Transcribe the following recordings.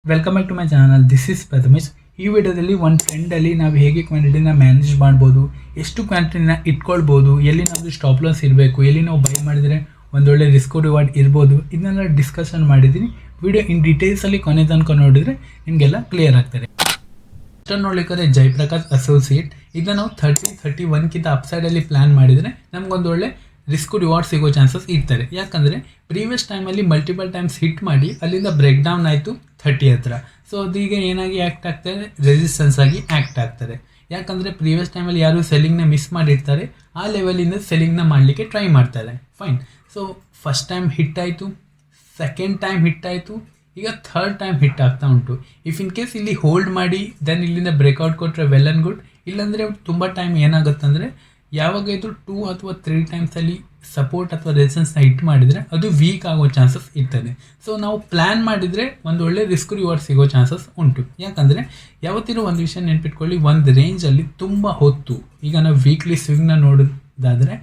Welcome back to my channel. This is Prathamesh. ಈ ವಿಡಿಯೋದಲ್ಲಿ ಒಂದು ಟ್ರೆಂಡಲ್ಲಿ ನಾವು ಹೇಗೆ ಕ್ವಾಂಟಿಟಿನ ಮ್ಯಾನೇಜ್ ಮಾಡ್ಬೋದು, ಎಷ್ಟು ಕ್ವಾಂಟಿಟಿನ ಇಟ್ಕೊಳ್ಬೋದು, ಎಲ್ಲಿ ನಮ್ಮದು ಸ್ಟಾಪ್ ಲಾಸ್ ಇರಬೇಕು, ಎಲ್ಲಿ ನಾವು ಬೈ ಮಾಡಿದರೆ ಒಂದೊಳ್ಳೆ ರಿಸ್ಕ್ ರಿವಾರ್ಡ್ ಇರ್ಬೋದು, ಇದನ್ನೆಲ್ಲ ಡಿಸ್ಕಷನ್ ಮಾಡಿದ್ದೀನಿ. ವಿಡಿಯೋ ಇನ್ ಡೀಟೇಲ್ಸಲ್ಲಿ ಕೊನೆ ತನಕ ನೋಡಿದರೆ ನಿಮಗೆಲ್ಲ ಕ್ಲಿಯರ್ ಆಗ್ತದೆ. ಫಸ್ಟ್ ನೋಡ್ಲಿಕ್ಕೆ ಜಯಪ್ರಕಾಶ್ ಅಸೋಸಿಯೇಟ್, ಇದನ್ನ ನಾವು 31ಕ್ಕಿಂತ ಅಪ್ಸೈಡಲ್ಲಿ ಪ್ಲ್ಯಾನ್ ಮಾಡಿದರೆ ನಮಗೊಂದೊಳ್ಳೆ ರಿಸ್ಕ್ ರಿವಾರ್ಡ್ ಸಿಗೋ ಚಾನ್ಸಸ್ ಇರ್ತಾರೆ. ಯಾಕಂದರೆ ಪ್ರೀವಿಯಸ್ ಟೈಮಲ್ಲಿ ಮಲ್ಟಿಪಲ್ ಟೈಮ್ಸ್ ಹಿಟ್ ಮಾಡಿ ಅಲ್ಲಿಂದ ಬ್ರೇಕ್ ಡೌನ್ ಆಯಿತು 30 ಹತ್ರ. ಸೊ ಅದೀಗ ಏನಾಗಿ ಆ್ಯಕ್ಟ್ ಆಗ್ತದೆ, ರೆಸಿಸ್ಟೆನ್ಸ್ ಆಗಿ ಆ್ಯಕ್ಟ್ ಆಗ್ತದೆ. ಯಾಕಂದರೆ ಪ್ರೀವಿಯಸ್ ಟೈಮಲ್ಲಿ ಯಾರು ಸೆಲ್ಲಿಂಗ್ನ ಮಿಸ್ ಮಾಡಿರ್ತಾರೆ, ಆ ಲೆವೆಲಿಂದ ಸೆಲ್ಲಿಂಗ್ನ ಮಾಡಲಿಕ್ಕೆ ಟ್ರೈ ಮಾಡ್ತಾರೆ. Fine. So first time hit ಆಯಿತು, ಸೆಕೆಂಡ್ ಟೈಮ್ ಹಿಟ್ ಆಯಿತು, ಈಗ ಥರ್ಡ್ ಟೈಮ್ ಹಿಟ್ ಆಗ್ತಾ ಉಂಟು. ಇಫ್ ಇನ್ ಕೇಸ್ ಇಲ್ಲಿ ಹೋಲ್ಡ್ ಮಾಡಿ ದೆನ್ ಇಲ್ಲಿಂದ ಬ್ರೇಕ್ಔಟ್ ಕೊಟ್ಟರೆ ವೆಲ್ ಆ್ಯಂಡ್ ಗುಡ್. ಇಲ್ಲಾಂದರೆ ತುಂಬ ಟೈಮ್ ಏನಾಗುತ್ತಂದರೆ ಯಾವಾಗ ಇದು 2 ಅಥವಾ 3 ಟೈಮ್ಸಲ್ಲಿ ಸಪೋರ್ಟ್ ಅಥವಾ ರೆಸಿಸ್ಟೆನ್ಸ್ನ ಹಿಟ್ ಮಾಡಿದರೆ ಅದು ವೀಕ್ ಆಗೋ ಚಾನ್ಸಸ್ ಇರ್ತದೆ. ಸೊ ನಾವು ಪ್ಲ್ಯಾನ್ ಮಾಡಿದರೆ ಒಂದು ಒಳ್ಳೆ ರಿಸ್ಕ್ ರಿವಾರ್ಡ್ ಸಿಗೋ ಚಾನ್ಸಸ್ ಉಂಟು. ಯಾಕಂದರೆ ಯಾವತ್ತಿರೋ ಒಂದು ವಿಷಯ ನೆನ್ಪಿಟ್ಕೊಳ್ಳಿ, ಒಂದು ರೇಂಜಲ್ಲಿ ತುಂಬ ಹೊತ್ತು, ಈಗ ನಾವು ವೀಕ್ಲಿ ಸ್ವಿಂಗ್ನ ನೋಡೋದಾದರೆ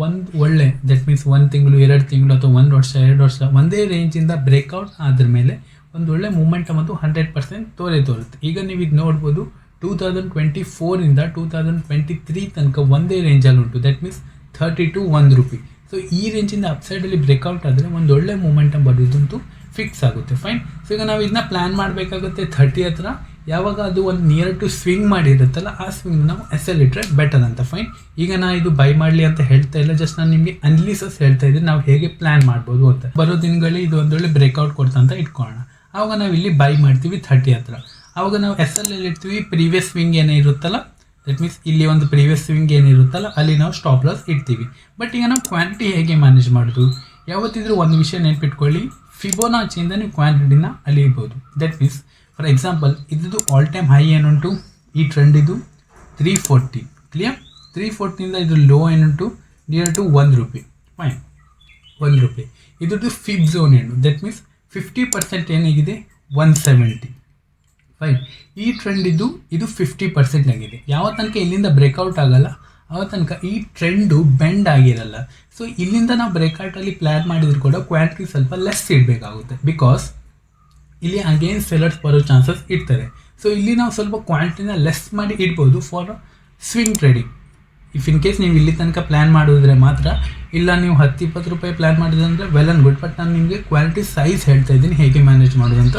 ಒಂದು ಒಳ್ಳೆ ದಟ್ ಮೀನ್ಸ್ 1 ತಿಂಗಳು 2 ತಿಂಗಳು ಅಥವಾ 1 ವರ್ಷ 2 ವರ್ಷ ಒಂದೇ ರೇಂಜಿಂದ ಬ್ರೇಕ್ಔಟ್ ಆದ್ರ ಮೇಲೆ ಒಂದು ಒಳ್ಳೆ ಮೂಮೆಂಟಮ್ ಅಂತೂ 100% ತೋರುತ್ತೆ. ಈಗ ನೀವು ಇದು ನೋಡ್ಬೋದು, 2024ಇಂದ 2023 ತನಕ ಒಂದೇ ರೇಂಜಲ್ಲಿ ಉಂಟು. That means 30 to 1 rupee. So ಈ ರೇಂಜಿಂದ ಅಪ್ಸೈಡಲ್ಲಿ ಬ್ರೇಕ್ಔಟ್ ಆದರೆ ಒಂದು ಒಳ್ಳೆ ಮೂಮೆಂಟಮ್ ಬರೋದಂತೂ ಫಿಕ್ಸ್ ಆಗುತ್ತೆ. ಫೈನ್. ಸೊ ಈಗ ನಾವು ಇದನ್ನ ಪ್ಲ್ಯಾನ್ ಮಾಡಬೇಕಾಗುತ್ತೆ 30 ಹತ್ರ. ಯಾವಾಗ ಅದು ಒಂದು ನಿಯರ್ ಟು ಸ್ವಿಂಗ್ ಮಾಡಿರುತ್ತಲ್ಲ, ಆ ಸ್ವಿಂಗ್ ನಾವು SL ಇಟ್ಟರೆ ಬೆಟರ್ ಅಂತ. ಫೈನ್. ಈಗ ನಾನು ಇದು ಬೈ ಮಾಡಲಿ ಅಂತ ಹೇಳ್ತಾ ಇಲ್ಲ, ಜಸ್ಟ್ ನಾನು ನಿಮಗೆ ಅನಾಲಿಸಿಸ್ ಹೇಳ್ತಾ ಇದ್ದೀನಿ, ನಾವು ಹೇಗೆ ಪ್ಲ್ಯಾನ್ ಮಾಡ್ಬೋದು ಅಂತ. ಬರೋ ದಿನಗಳಲ್ಲಿ ಇದು ಒಂದೊಳ್ಳೆ ಬ್ರೇಕ್ಔಟ್ ಕೊಡ್ತಾ ಅಂತ ಇಟ್ಕೊಳ್ಳೋಣ. ಆವಾಗ ನಾವು ಇಲ್ಲಿ ಬೈ ಮಾಡ್ತೀವಿ 30 ಹತ್ರ. ಆವಾಗ ನಾವು SL ಇರ್ತೀವಿ, ಪ್ರೀವಿಯಸ್ ಸ್ವಿಂಗ್ ಏನೇ ಇರುತ್ತಲ್ಲ, ದಟ್ ಮೀನ್ಸ್ ಇಲ್ಲಿ ಒಂದು ಪ್ರೀವಿಯಸ್ ಸ್ವಿಂಗ್ ಏನಿರುತ್ತಲ್ಲ ಅಲ್ಲಿ ನಾವು ಸ್ಟಾಪ್ ಲಾಸ್ ಇಡ್ತೀವಿ. ಬಟ್ ಈಗ ನಾವು ಕ್ವಾಂಟಿಟಿ ಹೇಗೆ ಮ್ಯಾನೇಜ್ ಮಾಡೋದು, ಯಾವತ್ತಿದ್ರೂ ಒಂದು ವಿಷಯ ನೆನ್ಪಿಟ್ಕೊಳ್ಳಿ, ಫಿಬೋನಾಚಿಯಿಂದ ನೀವು ಕ್ವಾಂಟಿಟಿನ ಅಳಿಬೋದು. ದಟ್ ಮೀನ್ಸ್ ಫಾರ್ ಎಕ್ಸಾಂಪಲ್ ಇದ್ದು ಆಲ್ ಟೈಮ್ ಹೈ ಏನುಂಟು, ಈ ಟ್ರೆಂಡ್ ಇದು 340 ಕ್ಲಿಯರ್. 340ಇಂದ ಇದು ಲೋ ಏನುಂಟು near to 1 rupee. Fine. 1 rupee ಇದ್ರದ್ದು ಫಿಬ್ ಝೋನ್ ಏನು, ದಟ್ ಮೀನ್ಸ್ 50% ಏನಾಗಿದೆ 170. ಫೈನ್. ಈ ಟ್ರೆಂಡ್ ಇದು 50% ಆಗಿದೆ. ಯಾವ ತನಕ ಇಲ್ಲಿಂದ ಬ್ರೇಕ್ಔಟ್ ಆಗಲ್ಲ ಆವ ತನಕ ಈ ಟ್ರೆಂಡು ಬೆಂಡ್ ಆಗಿರಲ್ಲ. ಸೊ ಇಲ್ಲಿಂದ ನಾವು ಬ್ರೇಕ್ಔಟಲ್ಲಿ ಪ್ಲ್ಯಾನ್ ಮಾಡಿದ್ರು ಕೂಡ ಕ್ವಾಂಟಿಟಿ ಸ್ವಲ್ಪ ಲೆಸ್ ಇಡಬೇಕಾಗುತ್ತೆ. ಬಿಕಾಸ್ ಇಲ್ಲಿ ಅಗೇನ್ ಸೆಲರ್ಸ್ ಬರೋ ಚಾನ್ಸಸ್ ಇರ್ತದೆ. ಸೊ ಇಲ್ಲಿ ನಾವು ಸ್ವಲ್ಪ ಕ್ವಾಂಟಿಟಿನ ಲೆಸ್ ಮಾಡಿ ಇಡ್ಬೋದು for swing trading. If in case ನೀವು ಇಲ್ಲಿ ತನಕ ಪ್ಲ್ಯಾನ್ ಮಾಡಿದ್ರೆ ಮಾತ್ರ. ಇಲ್ಲ ನೀವು 10-20 ರೂಪಾಯಿ ಪ್ಲ್ಯಾನ್ ಮಾಡಿದ್ರೆ ಅಂದರೆ ವೆಲ್ ಆ್ಯಂಡ್ ಗುಡ್. ಬಟ್ ನಾನು ನಿಮಗೆ ಕ್ವಾಂಟಿಟಿ ಸೈಜ್ ಹೇಳ್ತಾ ಇದ್ದೀನಿ ಹೇಗೆ ಮ್ಯಾನೇಜ್ ಮಾಡೋದಂತ.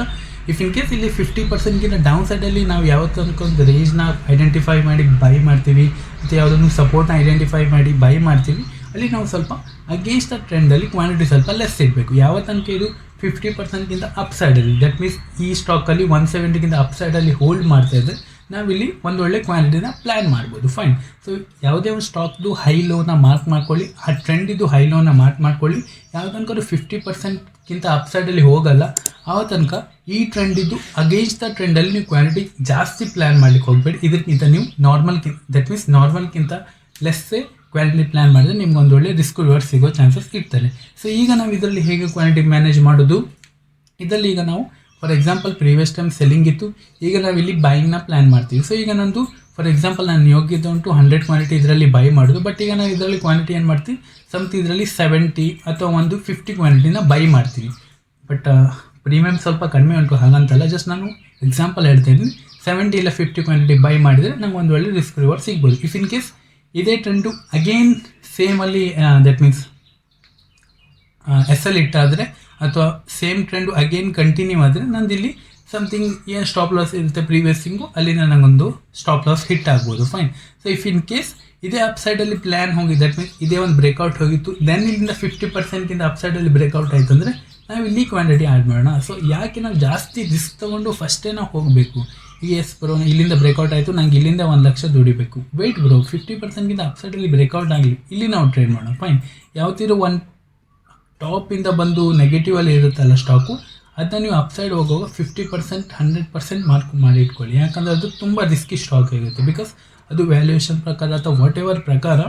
ಇಫ್ ಇನ್ ಕೇಸ್ ಇಲ್ಲಿ 50%ಗಿಂತ ಡೌನ್ ಸೈಡಲ್ಲಿ ನಾವು ಯಾವತ್ತೂ ಒಂದು ರೇಂಜ್ನ ಐಡೆಂಟಿಫೈ ಮಾಡಿ ಬೈ ಮಾಡ್ತೀವಿ, ಮತ್ತು ಯಾವುದನ್ನು ಸಪೋರ್ಟ್ನ ಐಡೆಂಟಿಫೈ ಮಾಡಿ ಬೈ ಮಾಡ್ತೀವಿ, ಅಲ್ಲಿ ನಾವು ಸ್ವಲ್ಪ ಅಗೇನ್ಸ್ಟ್ ದ ಟ್ರೆಂಡಲ್ಲಿ ಕ್ವಾಂಟಿಟಿ ಸ್ವಲ್ಪ ಲೆಸ್ ಇಡಬೇಕು. ಯಾವ ತನಕ ಇದು 50%ಗಿಂತ ಅಪ್ ಸೈಡಲ್ಲಿ, ದಟ್ ಮೀನ್ಸ್ ಈ ಸ್ಟಾಕಲ್ಲಿ 170ಗಿಂತ ಅಪ್ ಸೈಡಲ್ಲಿ ಹೋಲ್ಡ್ ಮಾಡ್ತಾ ಇದ್ದರೆ ನಾವಿಲ್ಲಿ ಒಂದು ಒಳ್ಳೆ ಕ್ವಾಂಟಿಟಿನ ಪ್ಲ್ಯಾನ್ ಮಾಡ್ಬೋದು. ಫೈನ್. ಸೊ ಯಾವುದೇ ಒಂದು ಸ್ಟಾಕ್ದು ಹೈ ಲೋನ ಮಾರ್ಕ್ ಮಾಡ್ಕೊಳ್ಳಿ, ಆ ಟ್ರೆಂಡಿದ್ದು ಹೈ ಲೋನ ಮಾರ್ಕ್ ಮಾಡ್ಕೊಳ್ಳಿ. ಯಾವ ತನಕ 50%ಗಿಂತ ಅಪ್ ಸೈಡಲ್ಲಿ ಹೋಗಲ್ಲ ಆವ ತನಕ ಈ ಟ್ರೆಂಡಿದ್ದು ಅಗೇನ್ಸ್ಟ್ ದ ಟ್ರೆಂಡಲ್ಲಿ ನೀವು ಕ್ವಾಂಟಿಟಿ ಜಾಸ್ತಿ ಪ್ಲ್ಯಾನ್ ಮಾಡ್ಲಿಕ್ಕೆ ಹೋಗಬೇಡಿ. ಇದಕ್ಕಿಂತ ನೀವು ದಟ್ ಮೀನ್ಸ್ ನಾರ್ಮಲ್ಗಿಂತ ಲೆಸ್ಸೇ ಕ್ವಾಂಟಿಟಿ ಪ್ಲ್ಯಾನ್ ಮಾಡಿದ್ರೆ ನಿಮ್ಗೆ ಒಂದು ಒಳ್ಳೆ ರಿಸ್ಕ್ ರಿವಾರ್ಡ್ ಸಿಗೋ ಚಾನ್ಸಸ್ ಇರ್ತಾರೆ. ಸೊ ಈಗ ನಾವು ಇದರಲ್ಲಿ ಹೇಗೆ ಕ್ವಾಂಟಿಟಿ ಮ್ಯಾನೇಜ್ ಮಾಡೋದು, ಇದರಲ್ಲಿ ಈಗ ನಾವು for example previous time selling ಇತ್ತು, ಈಗ ನಾವು ಇಲ್ಲಿ ಬೈಯಿಂಗ್ನ ಪ್ಲ್ಯಾನ್ ಮಾಡ್ತೀವಿ. ಸೊ ಈಗ ನಂದು ಫಾರ್ ಎಕ್ಸಾಂಪಲ್ ನಾನು ಯೋಗ್ಯತೆ ಉಂಟು 100 ಕ್ವಾಂಟಿಟಿ ಇದರಲ್ಲಿ ಬೈ ಮಾಡೋದು. ಬಟ್ ಈಗ ನಾವು ಇದರಲ್ಲಿ ಕ್ವಾಂಟಿಟಿ ಏನು ಮಾಡ್ತೀವಿ, ಸಮಥಿಂಗ್ ಇದರಲ್ಲಿ 70 ಅಥವಾ ಒಂದು 50 ಕ್ವಾಂಟಿಟಿನ ಬೈ ಮಾಡ್ತೀವಿ. ಬಟ್ ಪ್ರೀಮಿಯಮ್ ಸ್ವಲ್ಪ ಕಡಿಮೆ ಉಂಟು, ಹಾಗಂತಲ್ಲ, ಜಸ್ಟ್ ನಾನು ಎಕ್ಸಾಂಪಲ್ ಹೇಳ್ತಾ ಇದ್ದೀನಿ. 70 ಇಲ್ಲ 50 ಕ್ವಾಂಟಿಟಿ ಬೈ ಮಾಡಿದರೆ ನಂಗೆ ಒಂದು ಒಳ್ಳೆ ರಿಸ್ಕ್ ರಿವಾರ್ಡ್ ಸಿಗ್ಬೋದು. ಇಫ್ ಇನ್ ಕೇಸ್ ಇದೇ ಟ್ರೆಂಡು ಅಗೇನ್ ಸೇಮಲ್ಲಿ ದಟ್ ಮೀನ್ಸ್ SL ಇಟ್ಟಾದರೆ ಅಥವಾ ಸೇಮ್ ಟ್ರೆಂಡು ಅಗೇನ್ ಕಂಟಿನ್ಯೂ ಆದರೆ ನಂದಿಲ್ಲಿ ಸಮಥಿಂಗ್ ಏನು ಸ್ಟಾಪ್ ಲಾಸ್ ಇರುತ್ತೆ ಪ್ರೀವಿಯಸ್ ಸಿಂಗು, ಅಲ್ಲಿಂದ ನನಗೊಂದು ಸ್ಟಾಪ್ ಲಾಸ್ ಹಿಟ್ ಆಗ್ಬೋದು. Fine. So if in case ಇದೇ ಅಪ್ಸೈಡಲ್ಲಿ ಪ್ಲ್ಯಾನ್ ಹೋಗಿ, ದಟ್ ಮೀನ್ಸ್ ಇದೇ ಒಂದು ಬ್ರೇಕ್ಔಟ್ ಹೋಗಿತ್ತು, ದೆನ್ ಇಲ್ಲಿಂದ 50%ಗಿಂತ ಅಪ್ಸೈಡಲ್ಲಿ ಬ್ರೇಕ್ಔಟ್ ಆಯಿತು ಅಂದರೆ ನಾವು ಇಲ್ಲಿ ಕ್ವಾಂಟಿಟಿ ಆ್ಯಡ್ ಮಾಡೋಣ. ಸೊ ಯಾಕೆ ನಾವು ಜಾಸ್ತಿ ರಿಸ್ಕ್ ತೊಗೊಂಡು ಫಸ್ಟೇ ನಾವು ಹೋಗಬೇಕು. ಬ್ರೋ ಇಲ್ಲಿಂದ ಬ್ರೇಕ್ಔಟ್ ಆಯಿತು, ನಂಗೆ ಇಲ್ಲಿಂದ 1 ಲಕ್ಷ ದುಡಿಬೇಕು. ವೆಯ್ಟ್ ಬ್ರೋ, 50%ಗಿಂತ ಅಪ್ಸೈಡಲ್ಲಿ ಬ್ರೇಕ್ಔಟ್ ಆಗಲಿ, ಇಲ್ಲಿ ನಾವು ಟ್ರೇಡ್ ಮಾಡೋಣ. ಫೈನ್. ಯಾವತ್ತಿರೋ ಒಂದು ಟಾಪಿಂದ ಬಂದು ನೆಗೆಟಿವಲ್ಲಿ ಇರುತ್ತಲ್ಲ ಸ್ಟಾಕು, ಅದನ್ನ ನೀವು ಅಪ್ಸೈಡ್ ಹೋಗುವಾಗ 50% 100% ಮಾರ್ಕ್ ಮಾಡಿ ಇಟ್ಕೊಳ್ಳಿ. ಯಾಕಂದರೆ ಅದು ತುಂಬ ರಿಸ್ಕಿ ಸ್ಟಾಕ್ ಇರುತ್ತೆ. ಬಿಕಾಸ್ ಅದು ವ್ಯಾಲ್ಯೂಯೇಷನ್ ಪ್ರಕಾರ ಅಥವಾ ವಾಟ್ ಎವರ್ ಪ್ರಕಾರ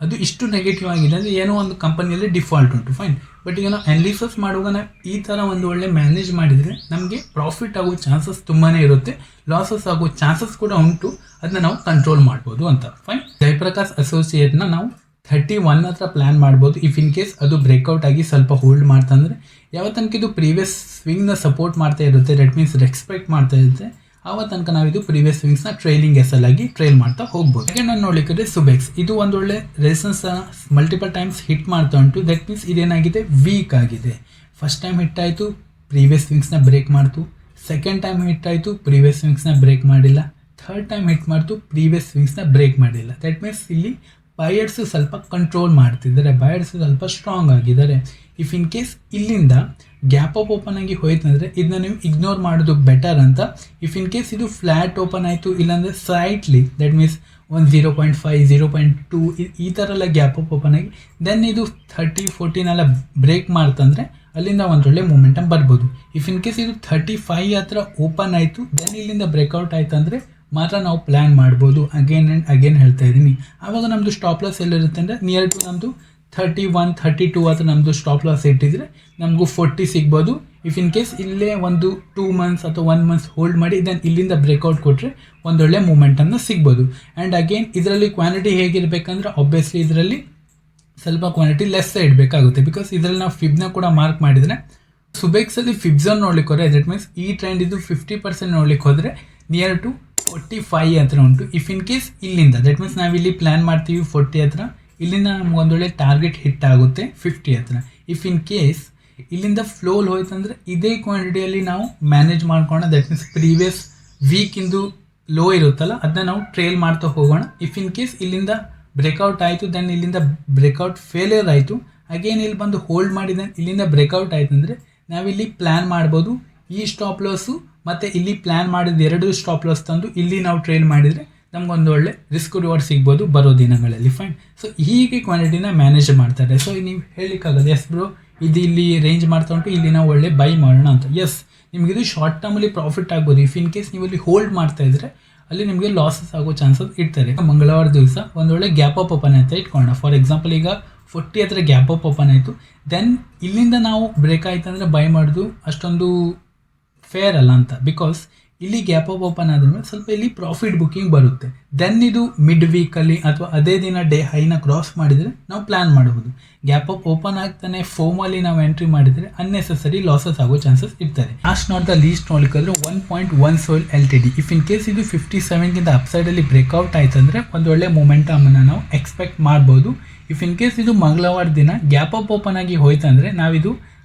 ಅದು ಇಷ್ಟು ನೆಗೆಟಿವ್ ಆಗಿದೆ ಅಂದರೆ ಏನೋ ಒಂದು ಕಂಪನಿಯಲ್ಲಿ ಡಿಫಾಲ್ಟ್ ಉಂಟು. ಫೈನ್. ಬಟ್ ಈಗ ನಾವು ಅನಾಲಿಸಿಸ್ ಮಾಡುವಾಗ ನಾವು ಈ ಥರ ಒಂದು ಒಳ್ಳೆ ಮ್ಯಾನೇಜ್ ಮಾಡಿದರೆ ನಮಗೆ ಪ್ರಾಫಿಟ್ ಆಗೋ ಚಾನ್ಸಸ್ ತುಂಬಾ ಇರುತ್ತೆ, ಲಾಸಸ್ ಆಗೋ ಚಾನ್ಸಸ್ ಕೂಡ ಉಂಟು, ಅದನ್ನ ನಾವು ಕಂಟ್ರೋಲ್ ಮಾಡ್ಬೋದು ಅಂತ. ಫೈನ್. ಜಯಪ್ರಕಾಶ್ ಅಸೋಸಿಯೇಟ್ನ ನಾವು 31 ಹತ್ರ ಪ್ಲ್ಯಾನ್ ಮಾಡ್ಬೋದು. ಇಫ್ ಇನ್ ಕೇಸ್ ಅದು ಬ್ರೇಕ್ಔಟ್ ಆಗಿ ಸ್ವಲ್ಪ ಹೋಲ್ಡ್ ಮಾಡ್ತಂದರೆ ಯಾವ ತನಕ ಇದು ಪ್ರೀವಿಯಸ್ ಸ್ವಿಂಗ್ನ ಸಪೋರ್ಟ್ ಮಾಡ್ತಾ ಇರುತ್ತೆ, ದಟ್ ಮೀನ್ಸ್ ರೆಸ್ಪೆಕ್ಟ್ ಮಾಡ್ತಾ ಇರುತ್ತೆ, ಆವ ತನಕ ನಾವಿದು ಪ್ರೀವಿಯಸ್ ಸ್ವಿಂಗ್ಸ್ನ ಟ್ರೈಲಿಂಗ್ ಎಸಲ್ ಆಗಿ ಟ್ರೈಲ್ ಮಾಡ್ತಾ ಹೋಗ್ಬೋದು. ಹಾಗೆ ನಾನು ನೋಡ್ಲಿಕ್ಕೆ ಸುಬೆಕ್ಸ್ ಇದು ಒಂದು ಒಳ್ಳೆ ರೆಸಿಸ್ಟೆನ್ಸ್ ಮಲ್ಟಿಪಲ್ ಟೈಮ್ಸ್ ಹಿಟ್ ಮಾಡ್ತಾ ಉಂಟು. ದಟ್ ಮೀನ್ಸ್ ಇದೇನಾಗಿದೆ, ವೀಕ್ ಆಗಿದೆ. ಫಸ್ಟ್ ಟೈಮ್ ಹಿಟ್ ಆಯಿತು, ಪ್ರೀವಿಯಸ್ ಸ್ವಿಂಗ್ಸ್ನ ಬ್ರೇಕ್ ಮಾಡ್ತು. ಸೆಕೆಂಡ್ ಟೈಮ್ ಹಿಟ್ ಆಯಿತು, ಪ್ರೀವಿಯಸ್ ಸ್ವಿಂಗ್ಸ್ನ ಬ್ರೇಕ್ ಮಾಡಿಲ್ಲ. ಥರ್ಡ್ ಟೈಮ್ ಹಿಟ್ ಮಾಡ್ತು, ಪ್ರೀವಿಯಸ್ ಸ್ವಿಂಗ್ಸ್ನ ಬ್ರೇಕ್ ಮಾಡಿಲ್ಲ. ದಟ್ ಮೀನ್ಸ್ ಇಲ್ಲಿ ಬಯರ್ಸ್ ಸ್ವಲ್ಪ ಕಂಟ್ರೋಲ್ ಮಾಡ್ತಿದ್ದಾರೆ, ಬಯರ್ಸ್ ಸ್ವಲ್ಪ ಸ್ಟ್ರಾಂಗ್ ಆಗಿದ್ದಾರೆ. ಇಫ್ ಇನ್ ಕೇಸ್ ಇಲ್ಲಿಂದ ಗ್ಯಾಪ್ ಅಪ್ ಓಪನ್ ಆಗಿ ಹೋಯ್ತಂದರೆ ಇದನ್ನ ನೀವು ಇಗ್ನೋರ್ ಮಾಡೋದು ಬೆಟರ್ ಅಂತ. ಇಫ್ ಇನ್ ಕೇಸ್ ಇದು ಫ್ಲ್ಯಾಟ್ ಓಪನ್ ಆಯಿತು, ಇಲ್ಲಾಂದರೆ ಸ್ಲೈಟ್ಲಿ ದಟ್ ಮೀನ್ಸ್ 0.5 0.2 ಈ ಥರ ಎಲ್ಲ ಗ್ಯಾಪ್ ಅಪ್ ಓಪನ್ ಆಗಿ ದೆನ್ ಇದು 30-14 ಎಲ್ಲ ಬ್ರೇಕ್ ಮಾಡ್ತಂದರೆ ಅಲ್ಲಿಂದ ಒಂದೊಳ್ಳೆ ಮೂಮೆಂಟಮ್ ಬರ್ಬೋದು. ಇಫ್ ಇನ್ ಕೇಸ್ ಇದು 35 ಹತ್ರ ಓಪನ್ ಆಯಿತು, ದೆನ್ ಇಲ್ಲಿಂದ ಬ್ರೇಕ್ಔಟ್ ಆಯ್ತು ಅಂದರೆ ಮಾತ್ರ ನಾವು ಪ್ಲ್ಯಾನ್ ಮಾಡ್ಬೋದು. ಅಗೇನ್ ಆ್ಯಂಡ್ ಅಗೇನ್ ಹೇಳ್ತಾ ಇದ್ದೀನಿ. ಆವಾಗ ನಮ್ಮದು ಸ್ಟಾಪ್ ಲಾಸ್ ಎಲ್ಲಿರುತ್ತೆ ಅಂದರೆ ನಿಯರ್ ಟು ನಮ್ಮದು 31-32 ಹತ್ರ ನಮ್ಮದು ಸ್ಟಾಪ್ ಲಾಸ್ ಇಟ್ಟಿದ್ರೆ ನಮಗೂ 40 ಸಿಗ್ಬೋದು. ಇಫ್ ಇನ್ ಕೇಸ್ ಇಲ್ಲೇ ಒಂದು 2 ಮಂತ್ಸ್ ಅಥವಾ 1 ಮಂತ್ಸ್ ಹೋಲ್ಡ್ ಮಾಡಿ ದೆನ್ ಇಲ್ಲಿಂದ ಬ್ರೇಕ್ಔಟ್ ಕೊಟ್ಟರೆ ಒಂದೊಳ್ಳೆ ಮೂಮೆಂಟನ್ನು ಸಿಗ್ಬೋದು. ಆ್ಯಂಡ್ ಅಗೇನ್ ಇದರಲ್ಲಿ ಕ್ವಾಂಟಿಟಿ ಹೇಗಿರಬೇಕಂದ್ರೆ ಆಬ್ವಿಯಸ್ಲಿ ಇದರಲ್ಲಿ ಸ್ವಲ್ಪ ಕ್ವಾಂಟಿಟಿ ಲೆಸ್ ಇಡಬೇಕಾಗುತ್ತೆ. ಬಿಕಾಸ್ ಇದರಲ್ಲಿ ನಾವು ಫಿಬ್ನ ಕೂಡ ಮಾರ್ಕ್ ಮಾಡಿದರೆ ಸುಬೆಕ್ಸಲ್ಲಿ ಫಿಬ್ಸನ್ನು ನೋಡ್ಲಿಕ್ಕೆ ಹೋದರೆ ದಟ್ ಮೀನ್ಸ್ ಈ ಟ್ರೆಂಡ್ ಇದು 50% ನೋಡ್ಲಿಕ್ಕೆ ಹೋದರೆ ನಿಯರ್ ಟು 45 ಹತ್ರ ಉಂಟು. ಇಫ್ ಇನ್ ಕೇಸ್ ಇಲ್ಲಿಂದ ದಟ್ ಮೀನ್ಸ್ ನಾವಿಲ್ಲಿ ಪ್ಲ್ಯಾನ್ ಮಾಡ್ತೀವಿ 40 ಹತ್ರ, ಇಲ್ಲಿಂದ ನಮ್ಗೆ ಒಂದೊಳ್ಳೆ ಟಾರ್ಗೆಟ್ ಹಿಟ್ ಆಗುತ್ತೆ 50 ಹತ್ರ. ಇಫ್ ಇನ್ ಕೇಸ್ ಇಲ್ಲಿಂದ ಫ್ಲೋಲ್ ಹೋಯ್ತಂದರೆ ಇದೇ ಕ್ವಾಂಟಿಟಿಯಲ್ಲಿ ನಾವು ಮ್ಯಾನೇಜ್ ಮಾಡ್ಕೋಣ. ದಟ್ ಮೀನ್ಸ್ ಪ್ರೀವಿಯಸ್ ವೀಕಿಂದು ಲೋ ಇರುತ್ತಲ್ಲ ಅದನ್ನ ನಾವು ಟ್ರೇಲ್ ಮಾಡ್ತಾ ಹೋಗೋಣ. ಇಫ್ ಇನ್ ಕೇಸ್ ಇಲ್ಲಿಂದ ಬ್ರೇಕ್ಔಟ್ ಆಯಿತು, ದೆನ್ ಇಲ್ಲಿಂದ ಬ್ರೇಕ್ಔಟ್ ಫೇಲಿಯರ್ ಆಯಿತು, ಅಗೇನ್ ಇಲ್ಲಿ ಬಂದು ಹೋಲ್ಡ್ ಮಾಡಿದ ಇಲ್ಲಿಂದ ಬ್ರೇಕ್ಔಟ್ ಆಯ್ತು ಅಂದರೆ ನಾವಿಲ್ಲಿ ಪ್ಲ್ಯಾನ್ ಮಾಡ್ಬೋದು ಈ ಸ್ಟಾಪ್ ಲಾಸು ಮತ್ತು ಇಲ್ಲಿ ಪ್ಲ್ಯಾನ್ ಮಾಡಿದ 2 ಸ್ಟಾಪ್ ಲಾಸ್ ತಂದು ಇಲ್ಲಿ ನಾವು ಟ್ರೇಲ್ ಮಾಡಿದರೆ ನಮಗೊಂದು ಒಳ್ಳೆ ರಿಸ್ಕ್ ರಿವಾರ್ಡ್ ಸಿಗ್ಬೋದು ಬರೋ ದಿನಗಳಲ್ಲಿ. ಫೈನ್. ಸೊ ಹೀಗೆ ಕ್ವಾಂಟಿಟಿನ ಮ್ಯಾನೇಜ್ ಮಾಡ್ತಾರೆ. ಸೊ ನೀವು ಹೇಳಲಿಕ್ಕಾಗಲ್ಲ ಎಸ್ ಬ್ರೋ ಇದು ಇಲ್ಲಿ ರೇಂಜ್ ಮಾಡ್ತಾ ಉಂಟು, ಇಲ್ಲಿ ನಾವು ಒಳ್ಳೆ ಬೈ ಮಾಡೋಣ ಅಂತ. ಎಸ್ ನಿಮಗಿದು ಶಾರ್ಟ್ ಟರ್ಮಲ್ಲಿ ಪ್ರಾಫಿಟ್ ಆಗ್ಬೋದು. ಇಫ್ ಇನ್ ಕೇಸ್ ನೀವು ಇಲ್ಲಿ ಹೋಲ್ಡ್ ಮಾಡ್ತಾ ಇದ್ರೆ ಅಲ್ಲಿ ನಿಮಗೆ ಲಾಸಸ್ ಆಗೋ ಚಾನ್ಸಸ್ ಇರ್ತಾರೆ. ಮಂಗಳವಾರ ದಿವಸ ಒಂದೊಳ್ಳೆ ಗ್ಯಾಪ್ ಅಪ್ ಓಪನ್ ಅಂತ ಇಟ್ಕೊಳ್ಳೋಣ. ಫಾರ್ ಎಕ್ಸಾಂಪಲ್ ಈಗ 40 ಹತ್ರ ಗ್ಯಾಪ್ ಅಪ್ ಓಪನ್ ಆಯಿತು, ದೆನ್ ಇಲ್ಲಿಂದ ನಾವು ಬ್ರೇಕ್ ಆಯಿತು ಅಂದರೆ ಬೈ ಮಾಡೋದು ಅಷ್ಟೊಂದು ಫೇರ್ ಅಲ್ಲ ಅಂತ. ಬಿಕಾಸ್ ಇಲ್ಲಿ ಗ್ಯಾಪ್ ಅಪ್ ಓಪನ್ ಆದ್ಮೇಲೆ ಸ್ವಲ್ಪ ಇಲ್ಲಿ ಪ್ರಾಫಿಟ್ ಬುಕ್ಕಿಂಗ್ ಬರುತ್ತೆ. ದೆನ್ ಇದು ಮಿಡ್ ವೀಕಲ್ಲಿ ಅಥವಾ ಅದೇ ದಿನ ಡೇ ಹೈನ ಕ್ರಾಸ್ ಮಾಡಿದರೆ ನಾವು ಪ್ಲ್ಯಾನ್ ಮಾಡಬಹುದು. ಗ್ಯಾಪ್ ಅಪ್ ಓಪನ್ ಆಗ್ತಾನೆ ಫೋಮಲ್ಲಿ ನಾವು ಎಂಟ್ರಿ ಮಾಡಿದರೆ ಅನ್ನೆಸೆಸರಿ ಲಾಸಸ್ ಆಗೋ ಚಾನ್ಸಸ್ ಇರ್ತಾರೆ. ಲಾಸ್ಟ್ ನಾಟ್ ದ ಲೀಸ್ಟ್ ನೋಡ್ಲಿಕ್ಕಾದ್ರೆ 1.1 ಸೋಲ್ LTD. ಇಫ್ ಇನ್ ಕೇಸ್ ಇದು 57ಗಿಂತ ಅಪ್ಸೈಡಲ್ಲಿ ಬ್ರೇಕ್ಔಟ್ ಆಯ್ತು ಅಂದರೆ ಒಂದು ಒಳ್ಳೆ ಮೊಮೆಂಟಮನ್ನು ನಾವು ಎಕ್ಸ್ಪೆಕ್ಟ್ ಮಾಡ್ಬೋದು. ಇಫ್ ಇನ್ ಕೇಸ್ ಇದು ಮಂಗಳವಾರ ದಿನ ಗ್ಯಾಪ್ ಅಪ್ ಓಪನ್ ಆಗಿ ಹೋಯ್ತಂದರೆ ನಾವಿದು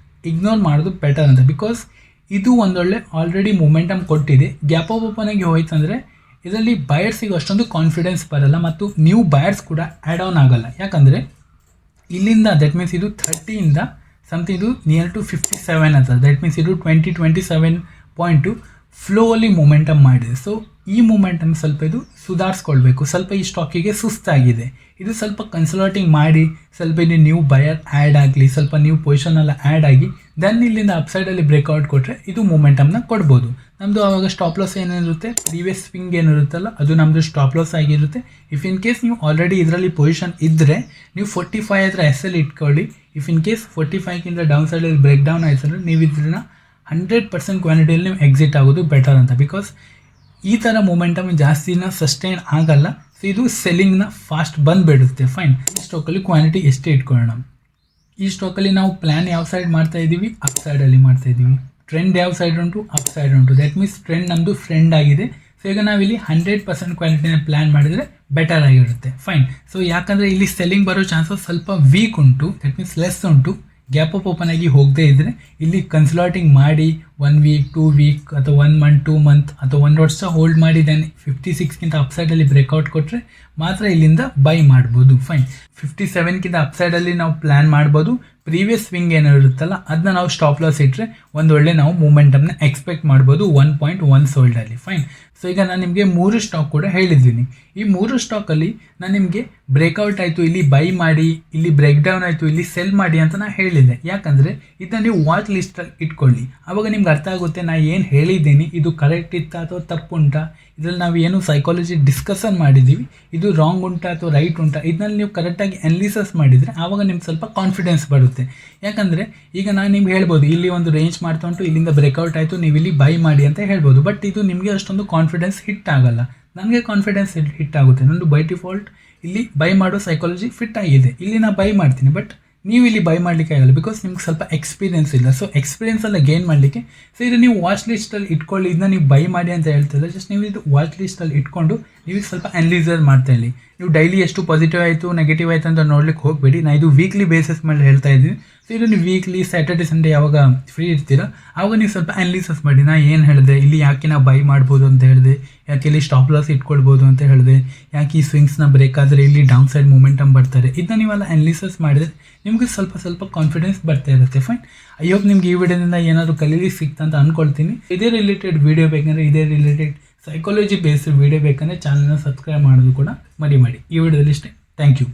ಇಗ್ನೋರ್ ಮಾಡೋದು ಬೆಟರ್ ಅಂತ. ಬಿಕಾಸ್ ಇದು ಒಂದೊಳ್ಳೆ ಆಲ್ರೆಡಿ ಮೊಮೆಂಟಮ್ ಕೊಟ್ಟಿದೆ. ಗ್ಯಾಪ್ ಅಪ್ ಓಪನ್ ಆಗಿ ಹೋಯ್ತಂದರೆ ಇದರಲ್ಲಿ ಬಯರ್ಸಿಗೆ ಅಷ್ಟೊಂದು ಕಾನ್ಫಿಡೆನ್ಸ್ ಬರಲ್ಲ ಮತ್ತು ನ್ಯೂ ಬಯರ್ಸ್ ಕೂಡ ಆ್ಯಡ್ ಆನ್ ಆಗಲ್ಲ. ಯಾಕಂದರೆ ಇಲ್ಲಿಂದ ದಟ್ ಮೀನ್ಸ್ ಇದು 30ಇಂದ ಸಮಥಿಂಗ್ ಇದು ನಿಯರ್ ಟು 57 ಅಂತ. ದಟ್ ಮೀನ್ಸ್ ಇದು 27.2 ಫ್ಲೋ ಅಲ್ಲಿ ಮೊಮೆಂಟಮ್ ಮಾಡಿದೆ. ಸೊ ಈ ಮೂಮೆಂಟನ್ನು ಸ್ವಲ್ಪ ಇದು ಸುಧಾರಿಸ್ಕೊಳ್ಬೇಕು. ಸ್ವಲ್ಪ ಈ ಸ್ಟಾಕಿಗೆ ಸುಸ್ತಾಗಿದೆ. ಇದು ಸ್ವಲ್ಪ ಕನ್ಸಲ್ಟಿಂಗ್ ಮಾಡಿ ಸ್ವಲ್ಪ ಇಲ್ಲಿ ನ್ಯೂ ಬಯರ್ ಆ್ಯಡ್ ಆಗಲಿ, ಸ್ವಲ್ಪ ನ್ಯೂ ಪೊಸಿಷನೆಲ್ಲ ಆ್ಯಡ್ ಆಗಿ ದೆನ್ ಇಲ್ಲಿಂದ ಅಪ್ಸೈಡಲ್ಲಿ ಬ್ರೇಕ್ಔಟ್ ಕೊಟ್ಟರೆ ಇದು ಮೂಮೆಂಟಮ್ನ ಕೊಡ್ಬೋದು. ನಮ್ಮದು ಆವಾಗ ಸ್ಟಾಪ್ ಲಾಸ್ ಏನಿರುತ್ತೆ, ಪ್ರೀವಿಯಸ್ ಸ್ವಿಂಗ್ ಏನಿರುತ್ತಲ್ಲ ಅದು ನಮ್ಮದು ಸ್ಟಾಪ್ ಲಾಸ್ ಆಗಿರುತ್ತೆ. ಇಫ್ ಇನ್ ಕೇಸ್ ನೀವು ಆಲ್ರೆಡಿ ಇದರಲ್ಲಿ ಪೊಸಿಷನ್ ಇದ್ದರೆ ನೀವು 45 ಹತ್ರ SL ಇಟ್ಕೊಳ್ಳಿ. ಇಫ್ ಇನ್ ಕೇಸ್ 45ಗಿಂತ ಡೌನ್ ಸೈಡಲ್ಲಿ ಬ್ರೇಕ್ ಡೌನ್ ಆಯ್ತು ಅಂದರೆ ನೀವು ಇದನ್ನ 100% ಕ್ವಾಂಟಿಟಿಯಲ್ಲಿ ನೀವು ಎಕ್ಸಿಟ್ ಆಗೋದು ಬೆಟರ್ ಅಂತ. ಬಿಕಾಸ್ ಈ ಥರ ಮೂಮೆಂಟಮ್ ಜಾಸ್ತಿನ ಸಸ್ಟೈನ್ ಆಗಲ್ಲ. ಸೊ ಇದು ಸೆಲ್ಲಿಂಗ್ನ ಫಾಸ್ಟ್ ಬಂದುಬಿಡುತ್ತೆ. ಫೈನ್. ಈ ಸ್ಟಾಕಲ್ಲಿ ಕ್ವಾಂಟಿಟಿ ಎಷ್ಟೇ ಇಟ್ಕೊಳ್ಳೋಣ. ಈ ಸ್ಟಾಕಲ್ಲಿ ನಾವು ಪ್ಲ್ಯಾನ್ ಯಾವ ಸೈಡ್ ಮಾಡ್ತಾ ಇದ್ದೀವಿ, ಅಪ್ ಸೈಡಲ್ಲಿ ಮಾಡ್ತಾ ಇದ್ದೀವಿ. ಟ್ರೆಂಡ್ ಯಾವ ಸೈಡ್ ಉಂಟು, ಅಪ್ ಸೈಡ್ ಉಂಟು. ದಟ್ ಮೀನ್ಸ್ ಟ್ರೆಂಡ್ ನಮ್ಮದು ಫ್ರೆಂಡ್ ಆಗಿದೆ. ಸೊ ಈಗ ನಾವಿಲ್ಲಿ 100% ಕ್ವಾಲಿಟಿನ ಪ್ಲ್ಯಾನ್ ಮಾಡಿದರೆ ಬೆಟರ್ ಆಗಿರುತ್ತೆ. ಫೈನ್. ಸೊ ಯಾಕಂದರೆ ಇಲ್ಲಿ ಸೆಲ್ಲಿಂಗ್ ಬರೋ ಚಾನ್ಸಸ್ ಸ್ವಲ್ಪ ವೀಕ್ ಉಂಟು, ದಟ್ ಮೀನ್ಸ್ ಲೆಸ್ ಉಂಟು. ಗ್ಯಾಪ್ ಅಪ್ ಓಪನ್ ಆಗಿ ಹೋಗದೇ ಇದ್ದರೆ ಇಲ್ಲಿ ಕನ್ಸಲ್ಟಿಂಗ್ ಮಾಡಿ 1 ವೀಕ್ 2 ವೀಕ್ ಅಥವಾ 1 ಮಂತ್ 2 ಮಂತ್ ಅಥವಾ 1 ವರ್ಷ ಹೋಲ್ಡ್ ಮಾಡಿ ದೆನ್ 56ಗಿಂತ ಅಪ್ಸೈಡಲ್ಲಿ ಬ್ರೇಕ್ಔಟ್ ಕೊಟ್ಟರೆ ಮಾತ್ರ ಇಲ್ಲಿಂದ ಬೈ ಮಾಡ್ಬೋದು. ಫೈನ್. 57ಗಿಂತ ಅಪ್ಸೈಡಲ್ಲಿ ನಾವು ಪ್ಲ್ಯಾನ್ ಮಾಡ್ಬೋದು. ಪ್ರೀವಿಯಸ್ ಸ್ವಿಂಗ್ ಏನಿರುತ್ತಲ್ಲ ಅದನ್ನ ನಾವು ಸ್ಟಾಪ್ ಲಾಸ್ ಇಟ್ಟರೆ ಒಂದು ಒಳ್ಳೆ ನಾವು ಮೂಮೆಂಟಮ್ನ ಎಕ್ಸ್ಪೆಕ್ಟ್ ಮಾಡ್ಬೋದು 1.1 ಸೋಲ್ಡಲ್ಲಿ. ಫೈನ್. ಸೊ ಈಗ ನಾನು ನಿಮಗೆ 3 ಸ್ಟಾಕ್ ಕೂಡ ಹೇಳಿದ್ದೀನಿ. ಈ 3 ಸ್ಟಾಕಲ್ಲಿ ನಾನು ನಿಮಗೆ ಬ್ರೇಕ್ಔಟ್ ಆಯಿತು ಇಲ್ಲಿ ಬೈ ಮಾಡಿ, ಇಲ್ಲಿ ಬ್ರೇಕ್ ಡೌನ್ ಆಯಿತು ಇಲ್ಲಿ ಸೆಲ್ ಮಾಡಿ ಅಂತ ನಾನು ಹೇಳಿದ್ದೆ. ಯಾಕಂದರೆ ಇದನ್ನ ನೀವು ವಾಚ್ ಲಿಸ್ಟಲ್ಲಿ ಇಟ್ಕೊಳ್ಳಿ. ಆವಾಗ ನಿಮ್ಗೆ ಅರ್ಥ ಆಗುತ್ತೆ ನಾನು ಏನು ಹೇಳಿದ್ದೀನಿ ಇದು ಕರೆಕ್ಟ್ ಇತ್ತಾ ಅಥವಾ ತಪ್ಪುಂಟಾ. ಇದರಲ್ಲಿ ನಾವು ಏನು ಸೈಕಾಲಜಿ ಡಿಸ್ಕಷನ್ ಮಾಡಿದ್ದೀವಿ ಇದು ರಾಂಗ್ ಉಂಟಾ ಅಥವಾ ರೈಟ್ ಉಂಟಾ, ಇದನ್ನಲ್ಲಿ ನೀವು ಕರೆಕ್ಟಾಗಿ ಅನಲಿಸಿಸ್ ಮಾಡಿದರೆ ಆವಾಗ ನಿಮ್ಗೆ ಸ್ವಲ್ಪ ಕಾನ್ಫಿಡೆನ್ಸ್ ಬರುತ್ತೆ. ಯಾಕಂದರೆ ಈಗ ನಾನು ನಿಮ್ಗೆ ಹೇಳ್ಬೋದು ಇಲ್ಲಿ ಒಂದು ರೇಂಜ್ ಮಾಡ್ತಾ ಉಂಟು, ಇಲ್ಲಿಂದ ಬ್ರೇಕ್ಔಟ್ ಆಯಿತು ನೀವು ಇಲ್ಲಿ ಬೈ ಮಾಡಿ ಅಂತ ಹೇಳ್ಬೋದು. ಬಟ್ ಇದು ನಿಮಗೆ ಅಷ್ಟೊಂದು ಕಾನ್ಫಿಡೆನ್ಸ್ ಹಿಟ್ ಆಗಲ್ಲ. ನನಗೆ ಕಾನ್ಫಿಡೆನ್ಸ್ ಹಿಟ್ ಆಗುತ್ತೆ. ನಂದು ಬೈ ಡಿಫಾಲ್ಟ್ ಇಲ್ಲಿ ಬೈ ಮಾಡೋ ಸೈಕಾಲಜಿ ಫಿಟ್ ಆಗಿದೆ. ಇಲ್ಲಿ ನಾ ಬೈ ಮಾಡ್ತೀನಿ, ಬಟ್ ನೀವು ಇಲ್ಲಿ ಬೈ ಮಾಡಲಿಕ್ಕೆ ಆಗಲ್ಲ, ಬಿಕಾಸ್ ನಿಮ್ಗೆ ಸ್ವಲ್ಪ ಎಕ್ಸ್ಪೀರಿಯನ್ಸ್ ಇಲ್ಲ. ಸೊ ಎಕ್ಸ್ಪೀರಿಯನ್ಸ್ ಎಲ್ಲ ಗೇನ್ ಮಾಡಲಿಕ್ಕೆ ಸೊ ಇದು ನೀವು ವಾಚ್ ಲಿಸ್ಟಲ್ಲಿ ಇಟ್ಕೊಳ್ಳಿ. ಇದನ್ನ ನೀವು ಬೈ ಮಾಡಿ ಅಂತ ಹೇಳ್ತಿಲ್ಲ, ಜಸ್ಟ್ ನೀವು ಇದು ವಾಚ್ ಲಿಸ್ಟಲ್ಲಿ ಇಟ್ಕೊಂಡು ನೀವು ಸ್ವಲ್ಪ ಅನಲೈಸರ್ ಮಾಡ್ತಾ ಇಲ್ಲಿ. ನೀವು ಡೈಲಿ ಎಷ್ಟು ಪಾಸಿಟಿವ್ ಆಯಿತು ನೆಗೆಟಿವ್ ಆಯಿತು ಅಂತ ನೋಡ್ಲಿಕ್ಕೆ ಹೋಗಬೇಡಿ. ನಾನು ಇದು ವೀಕ್ಲಿ ಬೇಸಿಸ್ ಮೇಲೆ ಹೇಳ್ತಾ ಇದ್ದೀನಿ. ಸೊ ಇದು ನೀವು ವೀಕ್ಲಿ ಸ್ಯಾಟರ್ಡೆ ಸಂಡೇ ಯಾವಾಗ ಫ್ರೀ ಇರ್ತೀರಾ ಆವಾಗ ನೀವು ಸ್ವಲ್ಪ ಅನಲಿಸಿಸ್ ಮಾಡಿ. ನಾ ಏನು ಹೇಳಿದೆ ಇಲ್ಲಿ, ಯಾಕೆ ನಾವು ಬೈ ಮಾಡ್ಬೋದು ಅಂತ ಹೇಳಿದೆ, ಯಾಕೆ ಇಲ್ಲಿ ಸ್ಟಾಪ್ ಲಾಸ್ ಇಟ್ಕೊಳ್ಬೋದು ಅಂತ ಹೇಳಿದೆ, ಯಾಕೆ ಈ ಸ್ವಿಂಗ್ಸ್ನ ಬ್ರೇಕ್ ಆದರೆ ಇಲ್ಲಿ ಡೌನ್ ಸೈಡ್ ಮೂಮೆಂಟಮ್ ಬರ್ತಾರೆ, ಇದನ್ನ ನೀವೆಲ್ಲ ಅನಲಿಸಿಸ್ ಮಾಡಿದರೆ ನಿಮಗೆ ಸ್ವಲ್ಪ ಕಾನ್ಫಿಡೆನ್ಸ್ ಬರ್ತಾ ಇರುತ್ತೆ. ಫೈನ್, ಐ ಹೋಪ್ ನಿಮ್ಗೆ ಈ ವಿಡಿಯೋದಿಂದ ಏನಾದರೂ ಕಲೀಲಿಕ್ಕೆ ಸಿಕ್ತಾ ಅಂತ ಅಂದ್ಕೊಳ್ತೀನಿ. ಇದೇ ರಿಲೇಟೆಡ್ ವಿಡಿಯೋ ಬೇಕಂದರೆ, ಇದೇ ರಿಲೇಟೆಡ್ ಸೈಕಾಲಜಿ ಬೇಸ್ಡ್ ವಿಡಿಯೋ ಬೇಕಂದರೆ ಚಾನಲ್ನ ಸಬ್ಸ್ಕ್ರೈಬ್ ಮಾಡೋದು ಕೂಡ ಮರಿಬೇಡಿ. ಈ ವಿಡಿಯೋದಲ್ಲಿ ಇಷ್ಟೇ. Thank you.